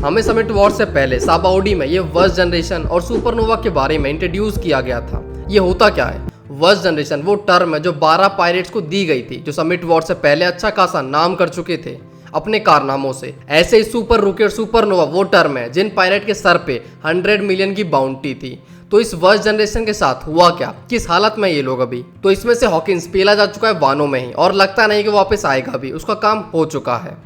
हमें summit war से पहले साबाओडी में ये वर्स्ट जनरेशन और सुपरनोवा के बारे में इंट्रोड्यूस किया गया था। ये होता क्या है? वर्स्ट जनरेशन वो टर्म है जो 12 पायरेट्स को दी गई थी जो समिट वॉर से पहले अच्छा खासा नाम कर चुके थे अपने कारनामों से। ऐसे ही सुपर रूकी और सुपरनोवा वो टर्म है जिन पायरेट के सर पे 100 मिलियन की बाउंटी थी। तो इस वर्स्ट जनरेशन के साथ हुआ क्या, किस हालत में ये लोग अभी? तो इसमें से हॉकिंस पेला जा चुका है वानों में ही और लगता नहीं कि वापस आएगा भी, उसका काम हो चुका है।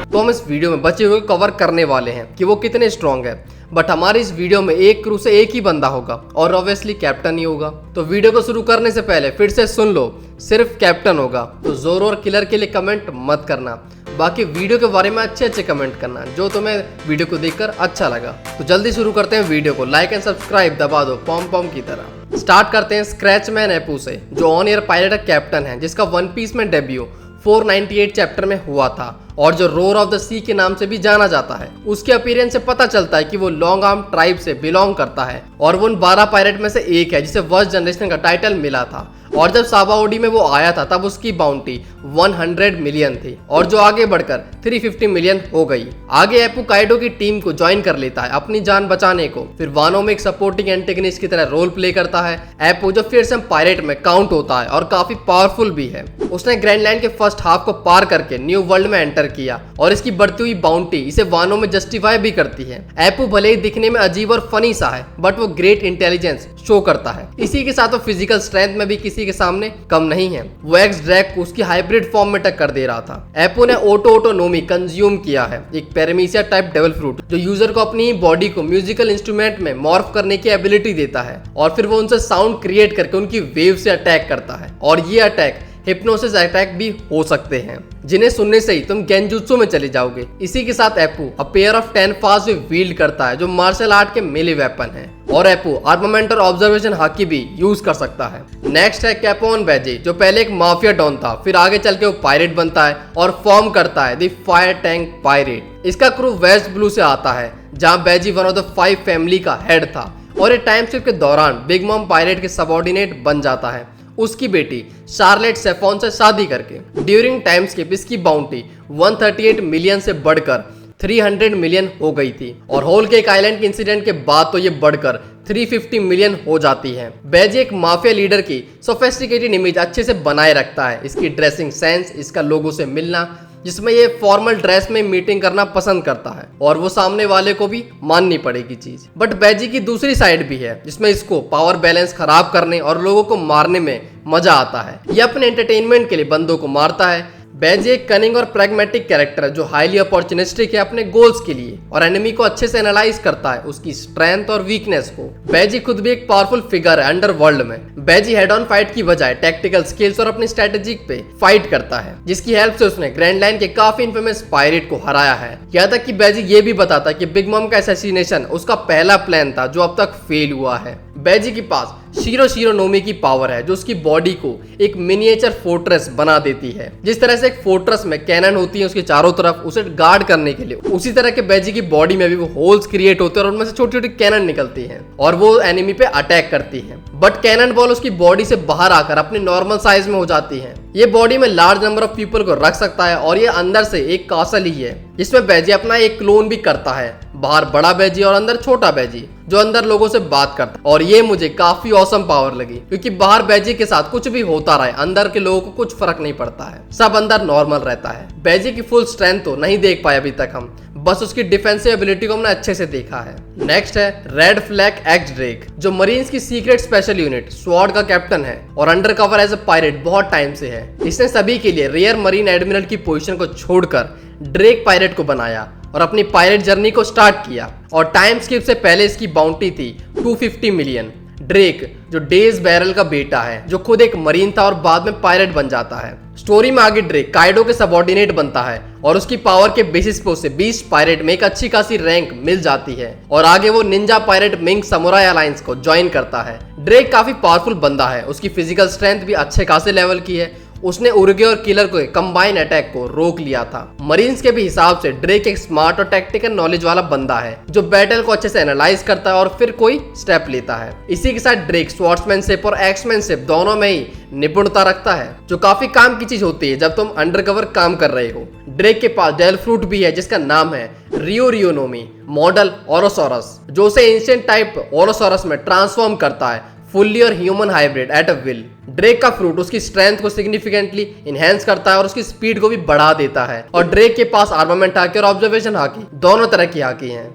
तो हम इस वीडियो में बचे हुए कवर करने वाले हैं कि वो कितने स्ट्रॉन्ग है। बट हमारी इस वीडियो में एक क्रू से एक ही बंदा होगा और ऑब्वियसली कैप्टन ही होगा। तो वीडियो को शुरू करने से पहले फिर से सुन लो, सिर्फ कैप्टन होगा। तो जोरो और किलर के लिए कमेंट मत करना, बाकी वीडियो के बारे में अच्छे कमेंट करना जो तुम्हें वीडियो को देखकर अच्छा लगा। तो जल्दी शुरू करते हैं वीडियो को, लाइक एंड सब्सक्राइब दबा दो पॉम पॉम की तरह। स्टार्ट करते हैं स्क्रैचमैन एपू से, जो ऑन एयर पायलट कैप्टन है, जिसका वन पीस में डेब्यू 498 चैप्टर में हुआ था और जो रोर ऑफ द सी के नाम से भी जाना जाता है। उसके अपीयरेंस से पता चलता है कि वो लॉन्ग आर्म ट्राइब से बिलोंग करता है और वो उन 12 पायरेट में से एक है जिसे वर्स्ट जनरेशन का टाइटल मिला था। और जब साबाओडी में वो आया था तब उसकी बाउंटी 100 मिलियन थी और जो आगे बढ़कर 350 मिलियन हो गई। आगे एपू काइडो की टीम को ज्वाइन कर लेता है अपनी जान बचाने को। फिर वानो में एक सपोर्टिंग एंटेगनिस्ट की तरह रोल प्ले करता है एपू, जो फिर से पायरेट में काउंट होता है और काफी पावरफुल भी है। उसने ग्रैंड लाइन के फर्स्ट हाफ को पार करके न्यू वर्ल्ड में एंटर किया और इसकी बढ़ती हुई बाउंटी इसे वानो में जस्टिफाई भी करती है। एपू भले ही दिखने में अजीब और फनी सा है बट वो ग्रेट इंटेलिजेंस शो करता है। इसी के साथ वो फिजिकल स्ट्रेंथ में भी किसी के सामने कम नहीं है। वो एक्स ड्रैग को उसकी हाइब्रिड फॉर्म में टक्कर दे रहा था। एपू ने ऑटोनोमी कंज्यूम किया है, एक पैरामीशिया टाइप डेविल फ्रूट जो यूजर को अपनी बॉडी को म्यूजिकल इंस्ट्रूमेंट में मॉर्फ करने की एबिलिटी देता है और फिर वो उनसे साउंड क्रिएट करके उनकी वेव से अटैक करता है। और ये अटैक हिप्नोसिस अटैक भी हो सकते हैं जिन्हें सुनने से ही तुम गेंजुत्सु में चले जाओगे। इसी के साथ Apoo a pair of 10 fast wheeled करता है जो मार्शल आर्ट के मेले वेपन है। और एपू आर्मामेंट और ऑब्जर्वेशन हाकी भी यूज कर सकता है। नेक्स्ट है कैपोन बेजी, जो पहले एक माफिया डॉन था, फिर आगे चल के वो पायरेट बनता है और फॉर्म करता है द फायर टैंक पायरेट। इसका क्रू वेस्ट ब्लू से आता है जहाँ बेजी वन ऑफ द 5 फैमिली का हेड था और ये टाइम स्लिप के दौरान बिग मॉम पायरेट के सबऑर्डिनेट बन जाता है उसकी बेटी शार्लेट सेफोन से शादी करके। ड्यूरिंग टाइम स्किप इसकी बाउंटी 138 मिलियन से बढ़कर 300 मिलियन हो गई थी और होल केक आइलैंड के इंसिडेंट के बाद तो ये बढ़कर 350 मिलियन हो जाती है। बेजी एक माफिया लीडर की सोफिस्टिकेटेड इमेज अच्छे से बनाए रखता है। इसकी ड्रेसिंग सेंस, इसका लोगो से मिलना जिसमें ये फॉर्मल ड्रेस में मीटिंग करना पसंद करता है और वो सामने वाले को भी माननी पड़ेगी चीज। बट बेजी की दूसरी साइड भी है जिसमें इसको पावर बैलेंस खराब करने और लोगों को मारने में मजा आता है। ये अपने एंटरटेनमेंट के लिए बंदों को मारता है। बेजी एक कनिंग और प्रैग्मेटिक कैरेक्टर है जो हाईली अपॉर्चुनिस्टिक है अपने गोल्स के लिए और एनिमी को अच्छे से एनालाइज करता है, उसकी स्ट्रेंथ और वीकनेस को। बेजी खुद भी एक पावरफुल फिगर है अंडर वर्ल्ड में। बेजी हेड ऑन फाइट की बजाय टैक्टिकल स्किल्स और अपनी स्ट्रेटेजिक पे फाइट करता है जिसकी हेल्प से उसने ग्रैंड लाइन के काफी इन्फेमस पायरेट को हराया है। यहाँ तक कि बेजी ये भी बताता है कि बिग मॉम का असैसिनेशन उसका पहला प्लान था जो अब तक फेल हुआ है। बेजी के पास शिरोनोमी की पावर है जो उसकी बॉडी को एक मिनिएचर फोर्ट्रेस बना देती है। जिस तरह से एक फोर्ट्रेस में कैनन होती है उसके चारों तरफ उसे गार्ड करने के लिए, उसी तरह के बेजी की बॉडी में भी वो होल्स क्रिएट होते हैं और उनमें से छोटी छोटी कैनन निकलती हैं और वो एनिमी पे अटैक करती हैं। बट कैनन बॉल उसकी बॉडी से बाहर आकर अपने नॉर्मल साइज में हो जाती है। ये बॉडी में लार्ज नंबर ऑफ पीपल को रख सकता है और ये अंदर से एक कासल ही है जिसमें बेजी अपना एक क्लोन भी करता है, बाहर बड़ा बेजी और अंदर छोटा बेजी जो अंदर लोगों से बात करता है। और ये मुझे काफी औसम पावर लगी क्योंकि बाहर बेजी के साथ कुछ भी होता रहे अंदर के लोगों को कुछ फर्क नहीं पड़ता है, सब अंदर नॉर्मल रहता है। बेजी की फुल स्ट्रेंथ तो नहीं देख पाए अभी तक हम, बस उसकी डिफेंसिव एबिलिटी को हमने अच्छे से देखा है। नेक्स्ट है रेड फ्लैग एक्स ड्रेक, जो मरीन्स की सीक्रेट स्पेशल यूनिट स्वॉर्ड का कैप्टन है और undercover as a pirate बहुत टाइम से है। इसने सभी के लिए रेयर मरीन एडमिरल की पोजीशन को छोड़कर ड्रेक पायरेट को बनाया और अपनी पायरेट जर्नी को स्टार्ट किया। और टाइम स्किप से पहले इसकी बाउंटी थी 250 मिलियन। ड्रेक जो डेज बैरल का बेटा है जो खुद एक मरीन था और बाद में पायरेट बन जाता है। स्टोरी में आगे ड्रेक काइडो के सबऑर्डिनेट बनता है और उसकी पावर के बेसिस पे उसे 20 पायरेट में एक अच्छी खासी रैंक मिल जाती है और आगे वो Ninja pirate Ming samurai alliance को ज्वाइन करता है। ड्रेक काफी पावरफुल बंदा है, उसकी फिजिकल स्ट्रेंथ भी अच्छे खासे लेवल की है, उसने उर्गे और किलर को कंबाइन अटैक को रोक लिया था। मरीन्स के भी हिसाब से ड्रेक एक स्मार्ट और टैक्टिकल नॉलेज वाला बंदा है जो बैटल को अच्छे से एनालाइज करता है और फिर कोई स्टेप लेता है। इसी के साथ ड्रेक स्वॉर्ड्समैनशिप और एक्समैनशिप दोनों में ही निपुणता रखता है, जो काफी काम की चीज होती है जब तुम अंडरकवर काम कर रहे हो। ड्रेक के पास डेल फ्रूट भी है जिसका नाम है रियोरियोनोमी मॉडल ओरोसोरस, जो उसे एंशिएंट टाइप ओरोसोरस में ट्रांसफॉर्म करता है फुल्ली और human hybrid at a will. Drake का फ्रूट उसकी स्ट्रेंथ को सिग्निफिकेंटली इनहेंस करता है और उसकी स्पीड को भी बढ़ा देता है। और ड्रेक के पास आर्मामेंट हाकी और ऑब्जर्वेशन हाकी दोनों तरह की हाकी हैं।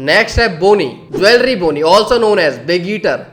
नेक्स्ट है Bonney, jewellery Bonney, also known as big eater.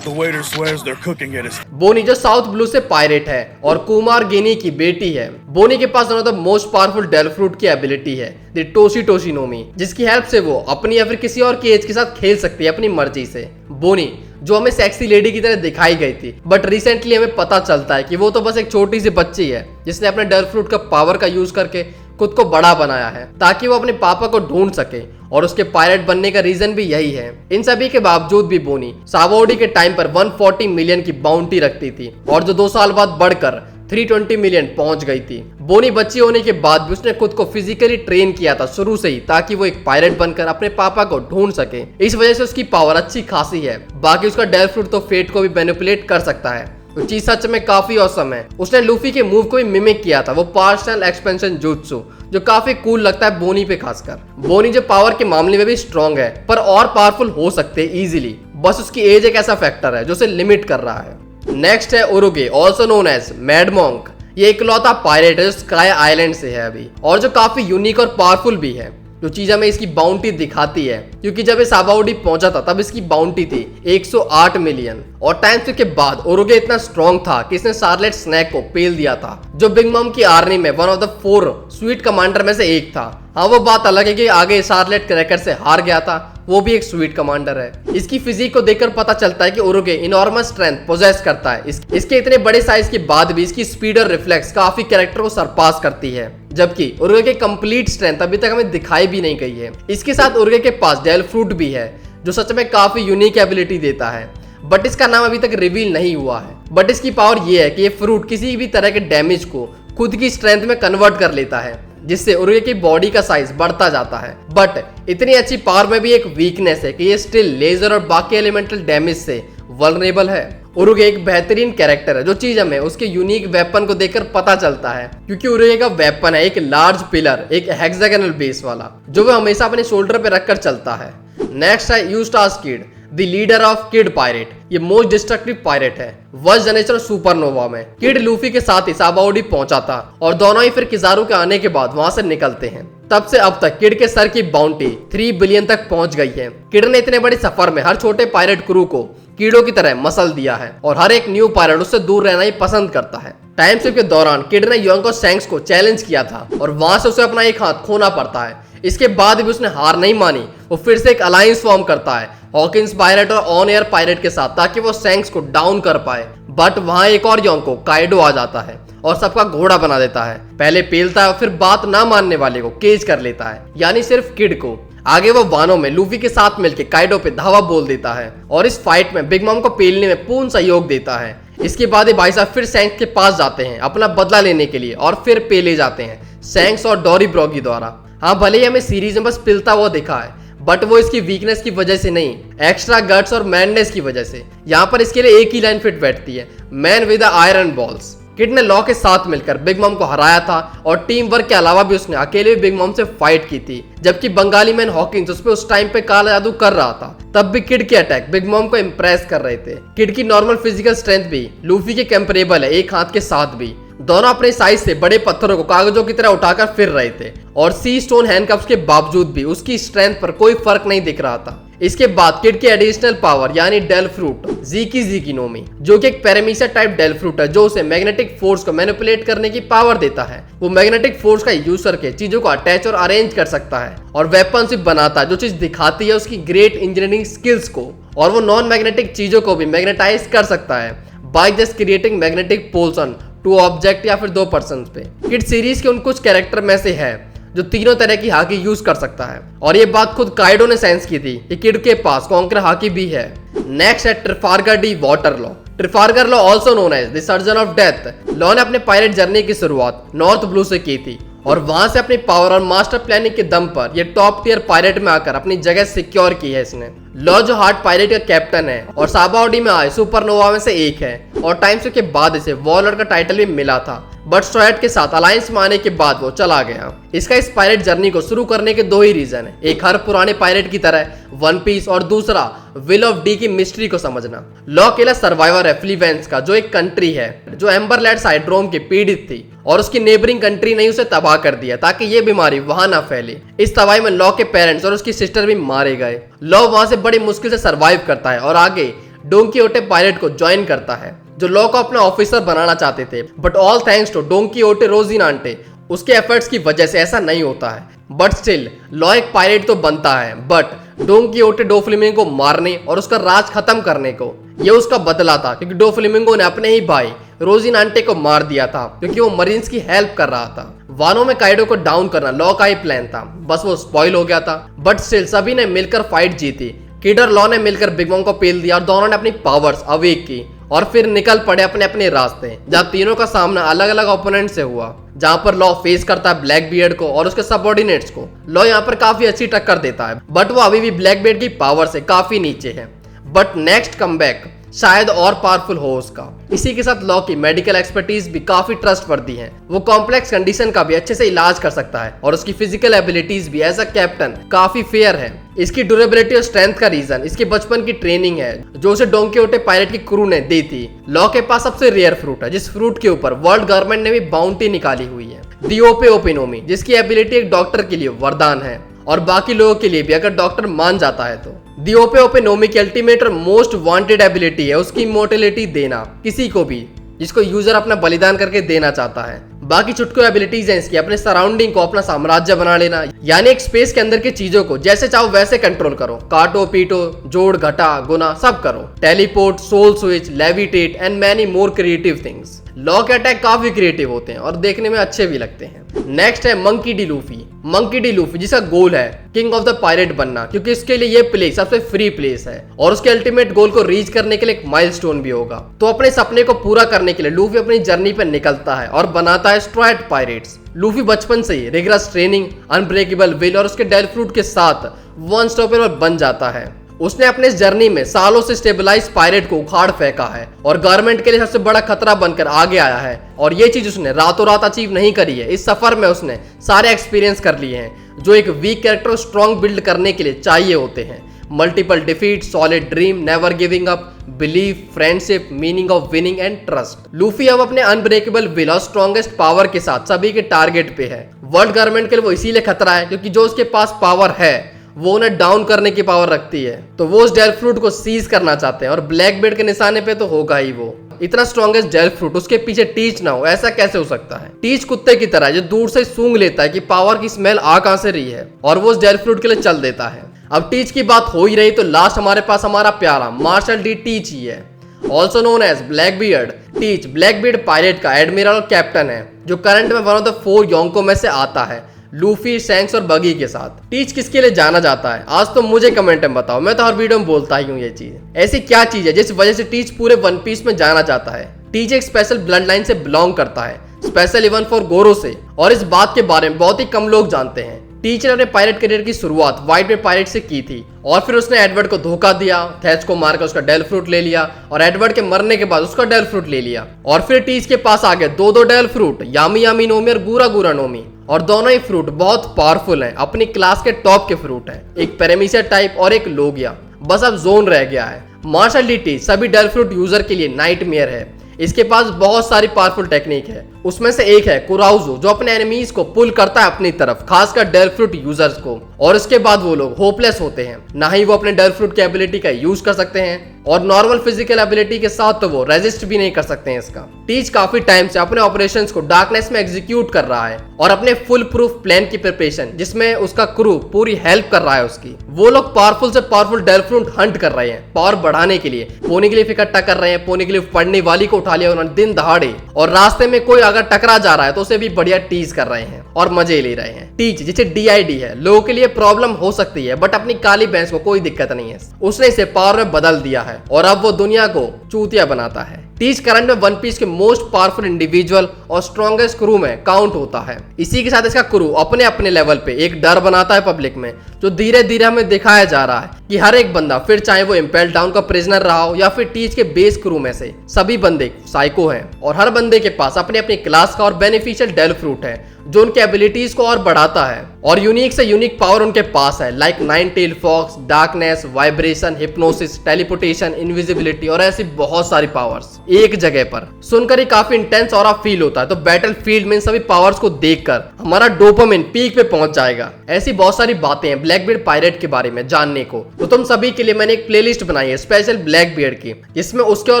The waiter swears they're cooking it. बोनी जो साउथ ब्लू से पायरेट है और कुमार गिनी की बेटी है। बोनी के पास one of the most powerful devil fruit की एबिलिटी है द टोशी टोशी नोमी, जिसकी हेल्प से वो अपनी या फिर किसी और की एज के साथ खेल सकती है अपनी मर्जी से। बोनी जो हमें सेक्सी लेडी की तरह दिखाई गई थी, बट रिसेंटली हमें पता चलता है कि वो तो बस एक छोटी सी बच्ची है जिसने अपने डेल फ्रूट का पावर का यूज करके खुद को बड़ा बनाया है ताकि वो अपने पापा को ढूंढ सके, और उसके पायलट बनने का रीजन भी यही है। इन सभी के बावजूद भी बोनी सावोडी के टाइम पर 140 मिलियन की बाउंटी रखती थी और जो 2 साल बाद बढ़कर 320 मिलियन पहुंच गई थी। बोनी बच्ची होने के बाद भी उसने खुद को फिजिकली ट्रेन किया था शुरू से ही, ताकि वो एक पायलट बनकर अपने पापा को ढूंढ सके। इस वजह से उसकी पावर अच्छी खासी है। बाकी उसका डेल फ्रूट तो फेट को भी मैनिपुलेट कर सकता है, तो चीज सच में काफी औसम है। उसने लूफी के मूव को भी मिमिक किया था, वो पार्शल एक्सपेंशन जुत्सु, जो काफी कूल लगता है बोनी पे खासकर। बोनी जो पावर के मामले में भी स्ट्रॉन्ग है पर और पावरफुल हो सकते हैं इजीली, बस उसकी एज एक ऐसा फैक्टर है जो उसे लिमिट कर रहा है। नेक्स्ट है Urouge, also known as Mad Monk. ये इकलौता पायरेट है जो स्काई आइलैंड से है अभी, और जो काफी यूनिक और पावरफुल भी है। जो चीज हमें इसकी बाउंटी दिखाती है, क्योंकि जब ये साबाउडी पहुंचा था तब इसकी बाउंटी थी 108 मिलियन, और टाइम स्लिप के बाद ओरुगे इतना स्ट्रॉन्ग था कि इसने शार्लेट स्नैक को पेल दिया था, जो बिग मॉम की आर्मी में one of the 4 sweet commander में से एक था। हाँ, वो बात अलग है कि आगे शार्लेट क्रैकर से हार गया था, वो भी एक स्वीट कमांडर है। इसकी फिजिक को देखकर पता चलता है कि ओरुगे इनॉर्मस स्ट्रेंथ पोजेस करता है। इसके इतने बड़े साइज के बाद भी इसकी स्पीड और रिफ्लेक्स काफी कैरेक्टर को सरपास करती है, जबकि ओरुगे की कंप्लीट स्ट्रेंथ अभी तक हमें दिखाई भी नहीं गई है। इसके साथ ओरुगे के पास डेल फ्रूट भी है जो सच में काफी यूनिक एबिलिटी देता है, बट इसका नाम अभी तक रिवील नहीं हुआ है। बट इसकी पावर ये है कि ये फ्रूट किसी भी तरह के डैमेज को खुद की स्ट्रेंथ में कन्वर्ट कर लेता है, जिससे उरुगे की बॉडी का साइज बढ़ता जाता है। बट इतनी अच्छी पावर में भी एक वीकनेस है कि ये स्टिल लेजर और बाकी एलिमेंटल डैमेज से वल्नरेबल है। उरुगे एक बेहतरीन कैरेक्टर है, जो चीज हमें उसके यूनिक वेपन को देखकर पता चलता है, क्योंकि उरुगे का वेपन है एक लार्ज पिलर, एक हेक्सागोनल बेस वाला, जो वो हमेशा अपने शोल्डर पे रखकर चलता है। नेक्स्ट है Eustass Kid, the leader of Kid pirate. ये मोस्ट डिस्ट्रक्टिव पायरेट है। वर्स्ट जनरेशन सुपरनोवा में किड लूफी के साथ ही साबाउडी पहुंचा था, और दोनों ही फिर किजारू के आने के बाद वहां से निकलते हैं। तब से अब तक किड के सर की बाउंटी 3 बिलियन तक पहुंच गई है। किड ने इतने बड़े सफर में हर छोटे पायरेट क्रू को कीड़ों की तरह मसल दिया है, और हर एक न्यू पायरेट उससे दूर रहना ही पसंद करता है। टाइम स्लिप के दौरान किड ने योंग सैंक्स को चैलेंज किया था, और वहां से उसे अपना एक हाथ खोना पड़ता है। इसके बाद भी उसने हार नहीं मानी, वो फिर से एक अलायंस फॉर्म करता है हॉकिंस पायरेट और ऑन एयर पायरेट के साथ, ताकि वो सैंक्स को डाउन कर पाए। बट वहां एक और योंको काइडो आ जाता है और सबका घोड़ा बना देता है। पहले पेलता है और फिर बात ना मानने वाले को केज कर लेता है, यानी सिर्फ किड को। आगे वो वानों में लूफी के साथ मिलकर काइडो पे धावा बोल देता है, और इस फाइट में बिग मॉम को पेलने में पूर्ण सहयोग देता है। इसके बाद ये भाई साहब फिर सैंक्स के पास जाते हैं अपना बदला लेने के लिए, और फिर पेले जाते हैं सैंक्स और डोरी ब्रॉगी द्वारा। हाँ, भले ही हमें सीरीज में बस पिलता हुआ दिखा है, बट वो इसकी वीकनेस की वजह से नहीं, एक्स्ट्रा गट्स और मैननेस की वजह से। यहाँ पर इसके लिए एक ही लाइन फिट बैठती है, man with iron balls. Kid ने लॉ के साथ मिलकर बिग मॉम को हराया था, और टीम वर्क के अलावा भी उसने अकेले बिग मॉम से फाइट की थी, जबकि बंगाली मैन हॉकिंस उस पे उस टाइम पे काला जादू कर रहा था। तब भी किड के अटैक बिग मॉम को इम्प्रेस कर रहे थे। किड की नॉर्मल फिजिकल स्ट्रेंथ भी लूफी के कंपेरेबल है, एक हाथ के साथ भी। दोनों अपने साइज से बड़े पत्थरों को कागजों की तरह उठाकर फिर रहे थे, और सी स्टोन हैंडकफ्स के बावजूद भी उसकी स्ट्रेंथ पर कोई फर्क नहीं दिख रहा था। इसके बाद किड के एडिशनल पावर यानी डेल फ्रूट जीकी नोमी, जो कि एक पैरामीसा टाइप डेल फ्रूट है, जो उसे मैग्नेटिक फोर्स को मैनिपुलेट करने की पावर देता है। वो मैग्नेटिक फोर्स का यूज करके चीजों को अटैच और अरेंज कर सकता है, और वेपन्स भी बनाता है, जो चीज दिखाती है उसकी ग्रेट इंजीनियरिंग स्किल्स को। और वो नॉन मैग्नेटिक चीजों को भी मैग्नेटाइज कर सकता है by just creating magnetic poles on 2 object या फिर 2 पर्सन पे। किड सीरीज के उन कुछ कैरेक्टर में से है जो तीनों तरह की हाकी यूज कर सकता है। और ये बात खुद काइडो ने सेंस की थी कि किड के पास कॉन्कर हाकी भी है। नेक्स्ट है Trafalgar D Water Law. Trafalgar Law also known as the surgeon of death. Law ने अपने पायरेट जर्नी की शुरुआत नॉर्थ ब्लू से की थी और वहां से अपनी पावर और मास्टर प्लानिंग के दम पर ये टॉप टियर पायरेट में आकर अपनी जगह सिक्योर की है इसने। लॉ जो हार्ट पायरेट का कैप्टन है और साबाओडी में आए सुपरनोवा में से एक है और टाइम्स के बाद इसे वॉरलॉर्ड का टाइटल भी मिला था, बट स्ट्राइड के साथ अलायंस में आने के बाद वो चला गया। इसका इस पायरेट जर्नी को शुरू करने के दो ही रीजन है, एक हर पुराने पायरेट की तरह वन पीस और दूसरा विल ऑफ डी की मिस्ट्री को समझना। लॉ अकेला सर्वाइवर है फ्लीवेंस का, जो एक कंट्री है जो एम्बरलैंड साइड्रोम की पीड़ित थी और उसकी नेबरिंग कंट्री ने उसे तबाह कर दिया ताकि ये बीमारी वहां ना फैले। इस तबाही में लॉ के पेरेंट्स और उसकी सिस्टर भी मारे गए। लॉ वहां से बड़ी मुश्किल से सर्वाइव करता है और आगे डोंकी कीहोटे पायरेट को ज्वाइन करता है जो लॉ को अपना ऑफिसर बनाना चाहते थे, but all thanks to Donquixote Rosinante उसके एफर्ट्स की वजह से ऐसा नहीं होता है। बट स्टिल लॉ एक पायरेट तो बनता है, बट डोंकी कीहोटे डोफ्लेमिंगो को मारने और उसका राज खत्म करने को ये उसका बदला था, क्योंकि डोफ्लेमिंगो ने अपने ही भाई रोजिनांटे को मार दिया था क्योंकि वो मरीन्स की हेल्प कर रहा था। वानो में काइडो को डाउन करना लॉ का ही प्लान था, बस वो स्पॉइल हो गया था। बट स्टिल सभी ने मिलकर फाइट जीती। किड और लॉ ने मिलकर बिग मॉम को पेल दिया और दोनों ने अपनी पावर्स अवेक की और फिर निकल पड़े अपने अपने रास्ते, जहां तीनों का सामना अलग अलग ओपोनेंट से हुआ। जहां पर लॉ फेस करता है ब्लैक बियर्ड को और उसके सबऑर्डिनेट्स को। लॉ यहाँ पर काफी अच्छी टक्कर देता है, बट वो अभी भी ब्लैक बियर्ड की पावर से काफी नीचे है। बट नेक्स्ट कमबैक शायद और पावरफुल हो उसका। इसी के साथ लॉ की मेडिकल एक्सपर्टीज भी काफी ट्रस्टवर्दी है। वो कॉम्प्लेक्स कंडीशन का भी अच्छे से इलाज कर सकता है और उसकी फिजिकल एबिलिटीज भी एज अ कैप्टन काफी फेयर है। इसकी ड्यूरेबिलिटी और स्ट्रेंथ का रीजन इसके बचपन की ट्रेनिंग है जो उसे डोंकी कीहोटे पायरेट की क्रू ने दी थी। लॉ के पास सबसे रेयर फ्रूट है जिस फ्रूट के ऊपर वर्ल्ड गवर्नमेंट ने भी बाउंटी निकाली हुई है, दी ओपे ओपिनोमी, जिसकी एबिलिटी एक डॉक्टर के लिए वरदान है और बाकी लोगों के लिए भी अगर डॉक्टर मान जाता है तो। दी ओपे ओपिनोमी की अल्टीमेट और मोस्ट वांटेड एबिलिटी है उसकी इमोर्टलिटी देना, किसी को भी जिसको यूजर अपना बलिदान करके देना चाहता है। बाकी छुटको एबिलिटीज हैं इसकी अपने सराउंडिंग को अपना साम्राज्य बना लेना, यानी एक स्पेस के अंदर की चीजों को जैसे चाहो वैसे कंट्रोल करो, काटो पीटो जोड़ घटा गुना सब करो। Teleport, soul switch, levitate and many more creative things. Law के अटैक काफी क्रिएटिव होते हैं और देखने में अच्छे भी लगते हैं। नेक्स्ट है monkey D Luffy. Monkey D Luffy जिसका गोल है किंग ऑफ द पायरेट बनना, क्योंकि इसके लिए ये प्लेस सबसे फ्री प्लेस है और उसके अल्टीमेट गोल को रीच करने के लिए एक माइलस्टोन भी होगा। तो अपने सपने को पूरा करने के लिए लूफी अपनी जर्नी पर निकलता है और बनाता है स्ट्राइड पायरेट्स। लूफी बचपन से ही रिगरस ट्रेनिंग, अनब्रेकेबल विल और उसके डेल फ्रूट के साथ वन स्टॉपेबल बन जाता है। उसने अपने इस जर्नी में सालों से स्टेबलाइज पायरेट को उखाड़ फेंका है और गवर्नमेंट के लिए सबसे बड़ा खतरा बनकर आगे आया है। और ये चीज उसने रातों रात अचीव नहीं करी है, इस सफर में उसने सारे एक्सपीरियंस कर लिए हैं जो एक वीक कैरेक्टर स्ट्रॉन्ग बिल्ड करने के लिए चाहिए होते हैं। Multiple defeat, solid dream, never giving up, belief, friendship, meaning of winning and trust. Luffy अब अपने अनब्रेकेबल विल और स्ट्रॉन्गेस्ट पावर के साथ सभी के टारगेट पे है। वर्ल्ड गवर्नमेंट के लिए वो इसीलिए खतरा है क्योंकि जो उसके पास पावर है वो उन्हें डाउन करने की पावर रखती है, तो वो उस डेल फ्रूट को सीज करना चाहते हैं और ब्लैक बियर्ड के निशाने पे तो होगा ही वो। इतना स्ट्रॉन्गेस्ट डेल फ्रूट, उसके पीछे टीच ना हो ऐसा कैसे हो सकता है? टीच कुत्ते की तरह जो दूर से सूंघ लेता है कि पावर की स्मेल आ कहां से रही है और वो उस डेल फ्रूट के लिए चल देता है। अब टीच की बात हो ही रही तो लास्ट हमारे पास हमारा प्यारा मार्शल डी टीच ही है, also known as Blackbeard. Teach Blackbeard pirate का एडमिरल और कैप्टन है जो करंट में वन ऑफ द 4 योंको में से आता है, लूफी, शैंक्स और बगी के साथ। टीच किसके लिए जाना जाता है आज तो मुझे कमेंट में बताओ, मैं तो हर वीडियो में बोलता ही हूँ ये चीज। ऐसी क्या चीज है जिस वजह से टीच पूरे वन पीस में जाना जाता है? टीच एक स्पेशल ब्लड लाइन से बिलोंग करता है, स्पेशल इवन फॉर गोरो से, और इस बात के बारे में बहुत ही कम लोग जानते हैं। टीच ने अपने पायरेट करियर की शुरुआत व्हाइट बेड पायरेट से की थी और फिर उसने एडवर्ड को धोखा दिया, थैच को मारकर उसका डेल फ्रूट ले लिया और एडवर्ड के मरने के बाद उसका डेल फ्रूट ले लिया। और फिर टीच के पास आ गए दो डेल फ्रूट, यामी यामी नोमी और गुरा गुरा नोमी, और दोनों ही फ्रूट बहुत पावरफुल हैं, अपनी क्लास के टॉप के फ्रूट हैं, एक पैरामीशिया टाइप और एक लोगिया। बस अब जोन रह गया है। मार्शल डी टीच सभी डेल फ्रूट यूजर के लिए नाइटमेयर है। इसके पास बहुत सारी पावरफुल टेक्निक है, उसमें से एक है कुराउजो जो अपने एनिमीज को पुल करता है अपनी तरफ, खासकर डेल फ्रूट यूजर्स को, और इसके बाद वो लोग होपलेस होते हैं, ना ही वो अपने डेल फ्रूट की एबिलिटी का यूज कर सकते हैं और नॉर्मल फिजिकल एबिलिटी के साथ तो वो रेजिस्ट भी नहीं कर सकते हैं इसका। टीच काफी टाइम से अपने ऑपरेशंस को डार्कनेस में एग्जीक्यूट कर रहा है और अपने फुल प्रूफ प्लान की प्रिपरेशन, जिसमें उसका क्रू पूरी हेल्प कर रहा है उसकी। वो लोग पावरफुल से पावरफुल डेल्फ्रूट हंट कर रहे हैं पावर बढ़ाने के लिए, पोनी के लिए इकट्ठा कर रहे हैं। पोनी के लिए पढ़ने वाली को उठा लिया उन्होंने दिन दहाड़े, और रास्ते में कोई अगर टकरा जा रहा है तो उसे भी बढ़िया टीज कर रहे हैं और मजे ले रहे हैं। टीच जिसे DID है, लोगों के लिए प्रॉब्लम हो सकती है बट अपनी काली भैंस को कोई दिक्कत नहीं है। उसने इसे पावर में बदल दिया है और अब वो दुनिया को चूतिया बनाता है। टीच करंट में वन पीस के मोस्ट पावरफुल इंडिविजुअल और स्ट्रॉन्गेस्ट क्रू में काउंट होता है। इसी के साथ इसका क्रू अपने अपने लेवल पे एक डर बनाता है पब्लिक में, जो धीरे धीरे हमें दिखाया जा रहा है कि हर एक बंदा, फिर चाहे वो इम्पेल डाउन का प्रिजनर रहा हो या फिर टीच के बेस क्रू में से, सभी बंदे साइको हैं और हर बंदे के पास अपने अपने क्लास का और बेनिफिशियल डेल फ्रूट है जो उनके एबिलिटीज को और बढ़ाता है। और यूनिक से यूनिक पावर उनके पास है, like 9 tail fox, darkness, vibration, hypnosis, teleportation, invisibility और ऐसी बहुत सारी पावर्स एक जगह पर। सुनकर ही काफी इंटेंस और फील होता है। तो बैटल फील्ड में इन सभी पावर्स को देखकर हमारा डोपामिन पीक पे पहुंच जाएगा। ऐसी बहुत सारी बातें हैं ब्लैकबीयर्ड पायरेट के बारे में जानने को, तो तुम सभी के लिए मैंने एक प्लेलिस्ट बनाई है स्पेशल ब्लैकबीयर्ड की, जिसमें उसके और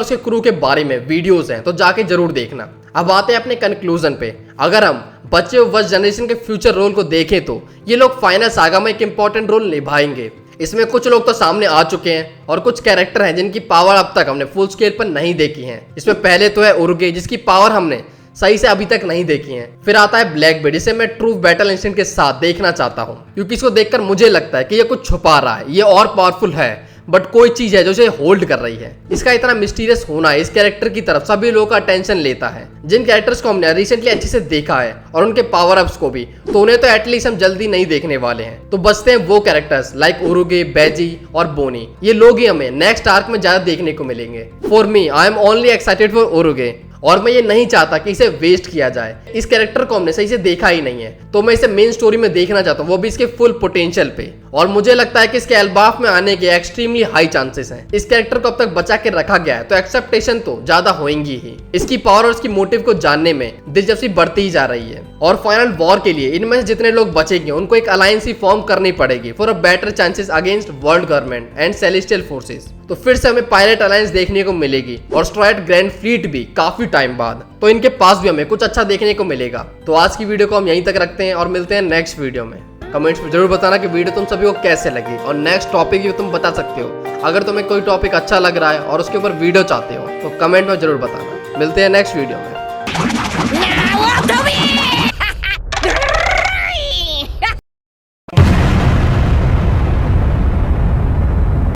उसके क्रू के बारे में वीडियोस हैं, तो जाके जरूर देखना। अब आते हैं अपने कंक्लूजन पे। अगर हम बच्चे और फर्स्ट जनरेशन के फ्यूचर रोल को देखें तो ये लोग फाइनल सागा में एक इंपॉर्टेंट रोल निभाएंगे। इसमें कुछ लोग तो सामने आ चुके हैं और कुछ कैरेक्टर हैं जिनकी पावर अब तक हमने फुल स्केल पर नहीं देखी है। इसमें पहले तो है उरुगे, जिसकी पावर हमने सही से अभी तक नहीं देखी है। फिर आता है ब्लैकबीयर्ड, जिसे मैं ट्रू बैटल इंस्टिंक्ट के साथ देखना चाहता हूँ, क्योंकि इसको देखकर मुझे लगता है कि ये कुछ छुपा रहा है, ये और पावरफुल है बट कोई चीज है जो इसे होल्ड कर रही है। इसका इतना मिस्टीरियस होना इस कैरेक्टर की तरफ सभी लोगों का अटेंशन लेता है। जिन कैरेक्टर्स को हमने रिसेंटली अच्छे से देखा है और उनके पावर अप्स को भी, तो उन्हें तो एटलीस्ट हम जल्दी नहीं देखने वाले हैं। तो बचते हैं वो कैरेक्टर्स लाइक उरुगे, बेजी और बोनी। ये लोग ही हमें नेक्स्ट आर्क में ज्यादा देखने को मिलेंगे। For me, I am only excited for Urouge, और मैं ये नहीं चाहता कि इसे वेस्ट किया जाए। इस कैरेक्टर को हमने सही से देखा ही नहीं है, तो मैं इसे मेन स्टोरी में देखना चाहता हूँ, वो भी इसके फुल पोटेंशियल पे। और मुझे लगता है कि इसके एल्बाफ में आने के एक्सट्रीमली हाई चांसेस हैं। इस कैरेक्टर को अब तक बचा के रखा गया है, तो एक्सेप्टेशन तो ज्यादा होंगी ही। इसकी पावर और इसकी मोटिव को जानने में दिलचस्पी बढ़ती ही जा रही है। और फाइनल वॉर के लिए इनमें से जितने लोग बचेंगे उनको एक अलायंस ही फॉर्म करनी पड़ेगी for a better chances against world government and celestial forces. तो फिर से हमें पायरेट अलायंस देखने को मिलेगी और स्ट्राइड ग्रैंड फ्लीट भी काफी टाइम बाद, तो इनके पास भी हमें कुछ अच्छा देखने को मिलेगा। तो आज की वीडियो को हम यहीं तक रखते हैं और मिलते हैं नेक्स्ट वीडियो में। कमेंट्स में जरूर बताना कि वीडियो तुम सभी को कैसे लगी और नेक्स्ट टॉपिक भी तुम बता सकते हो। अगर तुम्हें कोई टॉपिक अच्छा लग रहा है और उसके ऊपर वीडियो चाहते हो तो कमेंट में जरूर बताना। मिलते हैं नेक्स्ट वीडियो में।